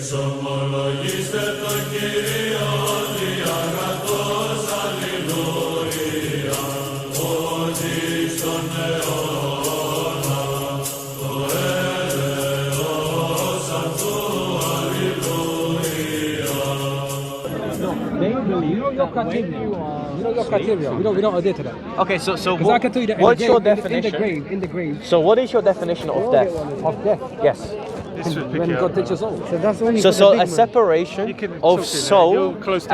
Εξομολογήστε το Κύριο διαγρατός, αλληλούια, ότι στον αιώνα το έλεος αυτού, αλληλούια. They believe that when you are criteria. We don't adhere to that. Okay, so Because I can tell you that what's your in the definition? in the grave. So what is your definition of death? Of death. Yes. When God takes your soul. So that's only So for the big a man. separation of soul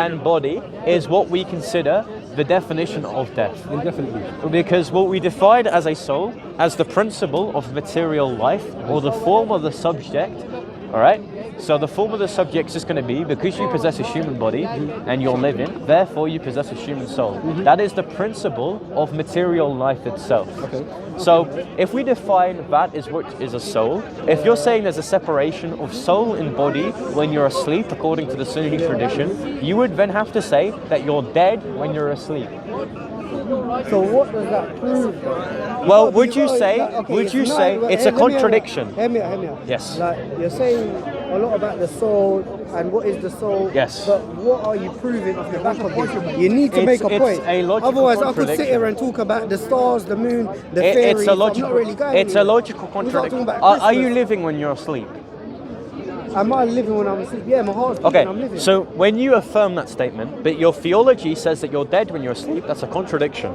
and body is what we consider the definition of death. Indefinitely. Because what we define as a soul, as the principle of material life, or the form of the subject, all right? So the form of the subject is going to be, because you possess a human body and you're living, therefore you possess a human soul. That is the principle of material life itself. Okay. So if we define that as what is a soul, if you're saying there's a separation of soul and body when you're asleep, according to the Sunni tradition, you would then have to say that you're dead when you're asleep. So what does that prove? Well, would you say it's a contradiction? Hear me out. Yes. Like you're saying a lot about the soul and what is the soul. Yes. But what are you proving off the back of this? You need to make a point. It's a logical Otherwise, I could sit contradiction. here and talk about the stars, the moon, the fairies. It's a logical. I'm not really going It's a anywhere. logical We're not talking contradiction. about Are you Christmas. living when you're asleep? Am I living when I'm asleep? Yeah, my heart's beating, Okay, I'm living. so when you affirm that statement, but your theology says that you're dead when you're asleep, that's a contradiction.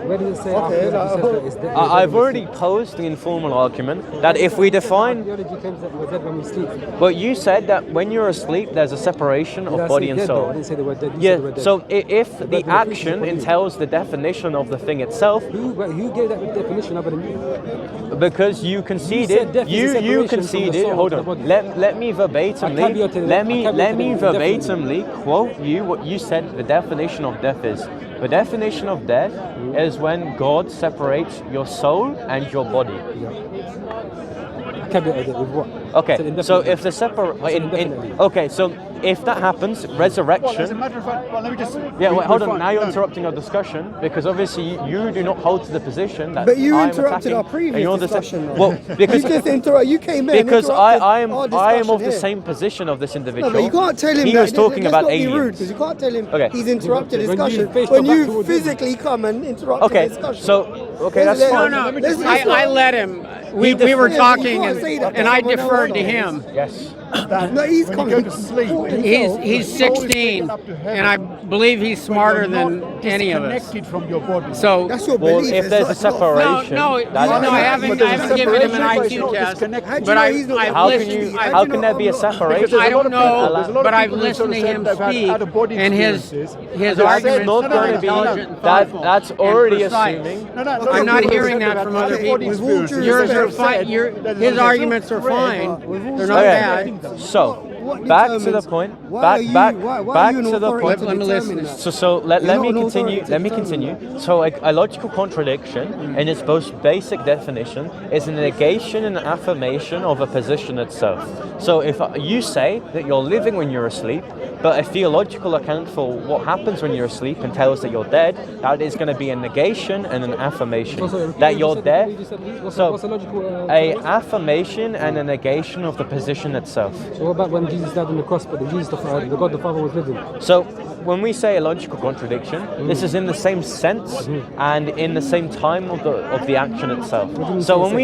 Where does it say Okay, after that he says that it's dead? I've already posed the informal argument that if we define, Theology claims that we're dead when we sleep. but you said that when you're asleep, there's a separation Did of I body say and dead, though? I soul. didn't say the word dead. You said Yeah, the word dead. so if the But the action definition- entails the definition of the thing itself, Who gave that definition other than you? because you conceded, death is a you separation from the conceded. soul Hold to the on, body. let me verbatimly, I caveated it. let me I caveated it verbatimly quote you what you said. The definition of death is. The definition of death is when God separates your soul and your body. Caveated it with what? Okay, Said so indefinitely. if the Said indefinitely. okay, so if that happens, resurrection. As a matter of fact, well, let me just. Yeah, wait, hold on. refine. Now you're No. interrupting our discussion because obviously you do not hold to the position that But you I'm interrupted attacking, our previous and you're the discussion, same- though. Well, because You just interrupt. You came in. because interrupted I am our I am of discussion the here. same position of this individual. No, but you can't tell him he that. was talking Let's about not be rude, aliens. because you can't tell him Okay. he's interrupted When you discussion face when your back you towards him. physically come and interrupt Okay, the discussion. so okay, that's Let's- fine. No, let's- I let him. We were Yeah, talking you can't say that and to I someone deferred else. to him. Yes. No, he's When coming. you go to sleep, He's 16 and I believe he's smarter than any of us. Disconnected from your body. So That's your Well, belief. if there's a it's not- separation, no, that is- I haven't given him an IQ test, but he's not- I've How can listened. you? I've How can there be a Because separation? there's I a lot don't of people- know, there's a lot of but I've people who listened to sort of him said they've speak, had out-of-body and his experiences. That's arguments not are going to be. intelligent and That thoughtful that's and already precise. assuming. I'm not hearing that from other people. Yours are fine. His arguments are fine. They're not Okay. bad. So What back to the determines- point. why Back are you- back why back are you an to the authority point. to Let me determine listen. that? So let You're me not an continue. authority Let me to continue. determine So a logical contradiction in its most basic definition is a negation and affirmation of a position itself. So if you say that you're living when you're asleep, but a theological account for what happens when you're asleep and tells that you're dead, that is going to be a negation and an affirmation that you're dead. So What's the logical? a affirmation and a negation of the position itself. So what about when Jesus died on the cross, but the God the Father was living? So when we say a logical contradiction, this is in the same sense and in the same time of the action itself. So when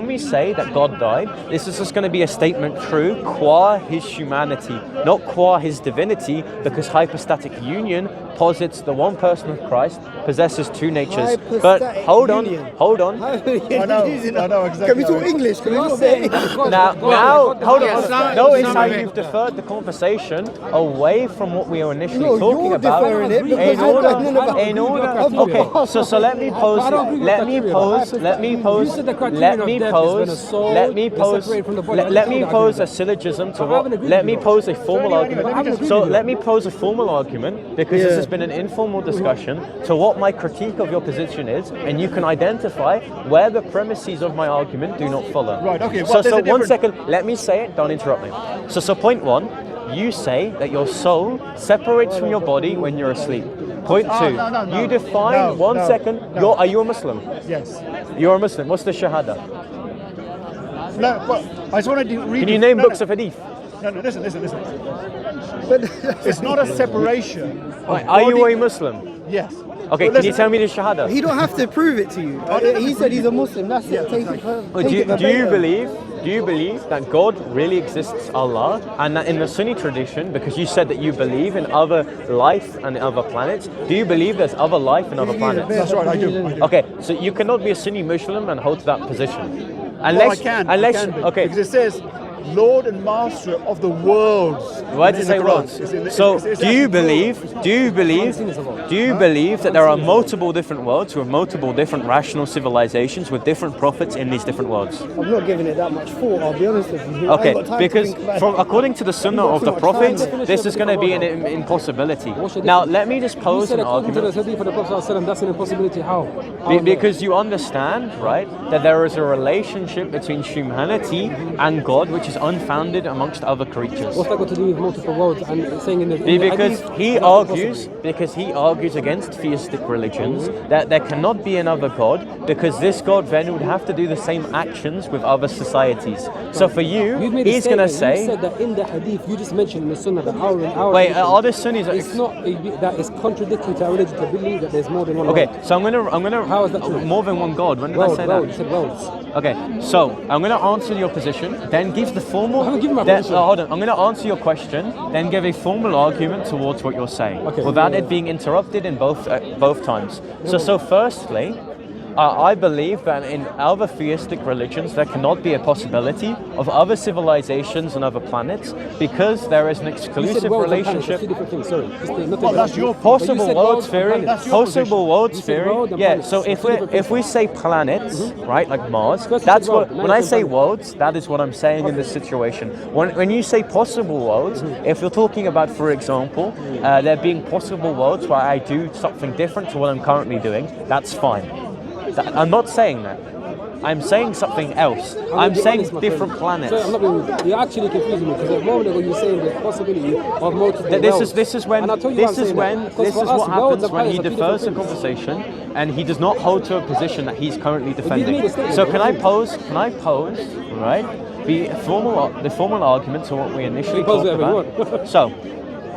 we say that God died, this is just going to be a statement true qua his humanity, not qua his divinity, because hypostatic union posits the one person of Christ possesses two natures. But Hypostatic hold on, union. hold on. I know exactly. Can we talk how it- English? Can we You're talk saying English? that God- Now, God- hold Yeah, on. some- Notice some how of it- you've deferred the conversation away from what we were initially No, talking you're about. deferring it because In you're order, talking about- in order. I don't agree Okay, with that so let me pose. I don't agree with Let that me criteria. pose. Let me pose. You said the criterion Let of me death is when a pose. soul Let me is pose. separated from the body. Let me I agree pose with a that. syllogism to I what. haven't agreed Let with me you. pose a formal I argument. haven't agreed So with you. let me pose a formal argument because this Yeah. has been an informal discussion to what my critique of your position is, and you can identify where the premises of my argument do not follow. Right, okay, So, well, there's so a one difference. second. Let me say it. Don't interrupt me. So point one. You say that your soul separates from your body when you're asleep. Point two. no. You define. No, One no, second. no. Are you a Muslim? Yes. You're a Muslim. What's the Shahada? No, but I just wanted to read. Can you name books of hadith? No, listen. But It's not a separation. Wait, are you a Muslim? Yes. Okay, But can you listen, tell me the Shahada? he don't have to prove it to you. He said he's a Muslim. That's it. Take it. But do you believe that God really exists, Allah, and that in the Sunni tradition, because you said that you believe in other life and other planets, do you believe there's other life and other planets? That's right, I do. Okay, so you cannot be a Sunni Muslim and hold to that position. Well, I can. Okay. Because it says, Lord and Master of the worlds. Why does it say worlds? So, do you believe that there are multiple different worlds with multiple different rational civilizations with different prophets in these different worlds? I'm not giving it that much thought. I'll be honest with you. I Okay, ain't got time to because think about it. according to the Sunnah of the Prophet, this is going to be an impossibility. Now, let me just pose an according to the argument. hadith of the Prophet ﷺ, that's an impossibility. How? Because you understand, right, that there is a relationship between humanity and God which is unfounded amongst other creatures. What's that got to do with multiple worlds and saying in the Because hadith, he argues against theistic religions that there cannot be another God, because this God then would have to do the same actions with other societies. So for you, You've made a he's going to statement. You say, said that in the hadith, you just mentioned in the Sunnah that our wait, religion, are the Sunnis? it's not that is contradictory to our religion to believe that there's more than one. Okay, God. so I'm gonna How is that true? more than one God. When did I World, say world. You that? said worlds. Okay, so I'm gonna answer your position, then give the formal. I haven't given my then- position. hold on. I'm gonna answer your question, then give a formal argument towards what you're saying, Okay, without yeah. it being interrupted in both times. So firstly, I believe that in other theistic religions there cannot be a possibility of other civilizations and other planets because there is an You said exclusive worlds and planets, relationship. that's two different things. Sorry. Well, that's your Possible said worlds worlds and theory. planets. That's your Possible position. worlds You said theory. world and Yeah. planets. So That's two different if we things. say planets, right, like Mars, First you that's said what world, when now I you said say planet. worlds, that is what I'm saying in this situation. When you say possible worlds, if you're talking about, for example, there being possible worlds where I do something different to what I'm currently doing, that's fine. I'm not saying that. I'm saying something else. I'm I'm gonna be saying honest, my different friend. planets. Sorry, I'm not being, you're actually confusing me because a moment ago you were saying the possibility of multiple This worlds. is when And I'll tell you this why I'm is saying when that. Because this for is us, what worlds happens and when he planets are two defers the different things. conversation and he does not hold to a position that he's currently defending. made a statement. So can I pose right the formal argument to what we initially pose talked whatever you about? So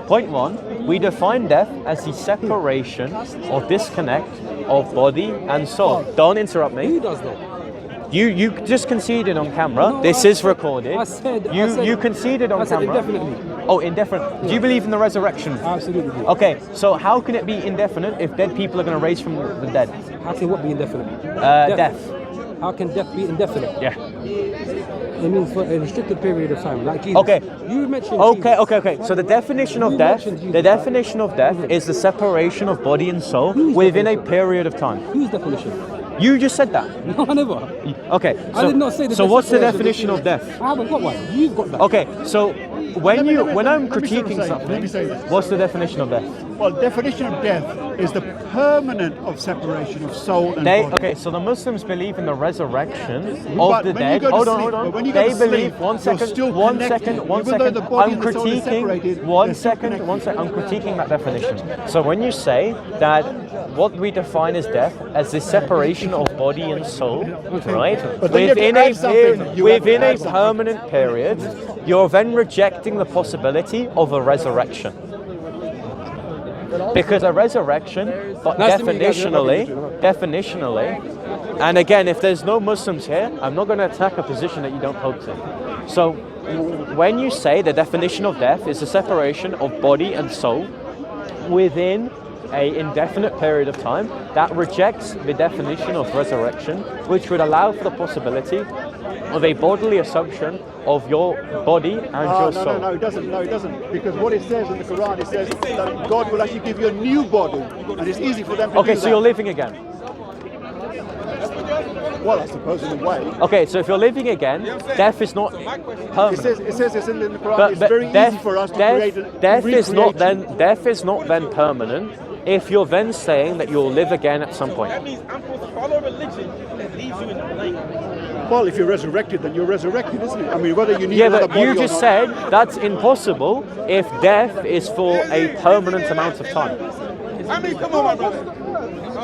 point one, we define death as the separation or disconnect of body and soul. Don't interrupt me. Who does that? You just conceded on camera. No, This I is said- recorded. I said- You conceded on I said camera. indefinitely. Oh, indefinite. Do you believe in the resurrection? Absolutely. do. Okay, so how can it be indefinite if dead people are going to raise from the dead? How can what be indefinite? Death. How can death be indefinite? Yeah. It means for a restricted period of time, like Jesus. Okay. You mentioned Okay, Jesus. okay. So the definition of You death, mentioned Jesus, the right? definition of death is the separation of body and soul Whose within a definition? period of time. Whose definition? You just said that. No, I never. Okay. I did not say the So what's the definition. definition of death? I haven't got one. You've got that. Okay, so when Let me I'm say critiquing this. something, Let me say this. what's the definition of death? Well, definition of death is the permanent of separation of soul and body. Okay, so the Muslims believe in the resurrection But of the when you dead. go to Hold sleep- on. but when you go They to sleep, believe. One you're second. still One connected. second. One Even though second. the body I'm and the soul are separated, critiquing. One they're still second. connected. One second. I'm critiquing that definition. So when you say that what we define as death as the separation of body and soul, right? But then you have to Within add something. You have to within a add something. permanent period, you're then rejecting the possibility of a resurrection. Because a resurrection, but Nice to meet you guys. definitionally, and again, if there's no Muslims here, I'm not going to attack a position that you don't hold to. So, when you say the definition of death is the separation of body and soul within an indefinite period of time, that rejects the definition of resurrection, which would allow for the possibility of a bodily assumption of your body and your soul. No, it doesn't. No, it doesn't. Because what it says in the Quran, it says that God will actually give you a new body, and it's easy for them to Okay, do so that. you're living again. Well, I suppose in a way. Okay, so if you're living again, death is not permanent. It says it's in the Quran. It's very easy for us to create and death is not recreate you. death is not then permanent if you're then saying that you'll live again at some point. That means I'm supposed to follow religion that leaves you in the blank. Well, if you're resurrected, then you're resurrected, isn't it? I mean, whether you need Yeah, another but body you or just not. said that's impossible if death is for a permanent amount of time. I mean, come on, my brother.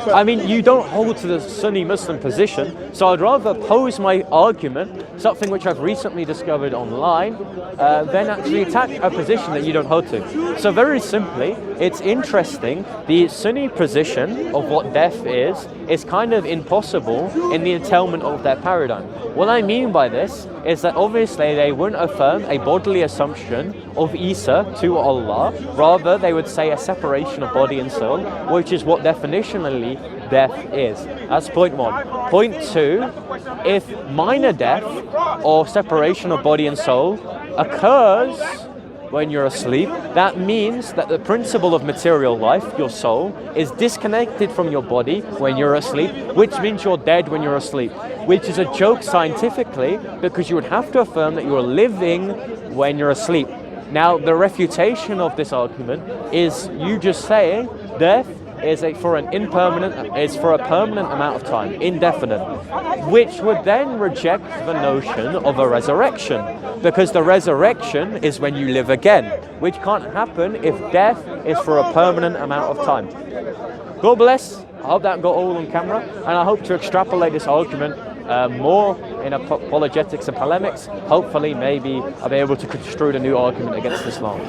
I mean, you don't hold to the Sunni Muslim position, so I'd rather pose my argument, something which I've recently discovered online, than actually attack a position that you don't hold to. So very simply, it's interesting, the Sunni position of what death is kind of impossible in the entailment of their paradigm. What I mean by this is that obviously they wouldn't affirm a bodily assumption of Isa to Allah, rather they would say a separation of body and soul, which is what definitionally death is. That's point one. Point two, if minor death or separation of body and soul occurs when you're asleep, that means that the principle of material life, your soul, is disconnected from your body when you're asleep, which means you're dead when you're asleep, which is a joke scientifically because you would have to affirm that you're living when you're asleep. Now, the refutation of this argument is you just saying death is for a permanent amount of time, indefinite, which would then reject the notion of a resurrection, because the resurrection is when you live again, which can't happen if death is for a permanent amount of time. God bless. I hope that got all on camera, and I hope to extrapolate this argument more in apologetics and polemics. Hopefully, maybe I'll be able to construe a new argument against Islam.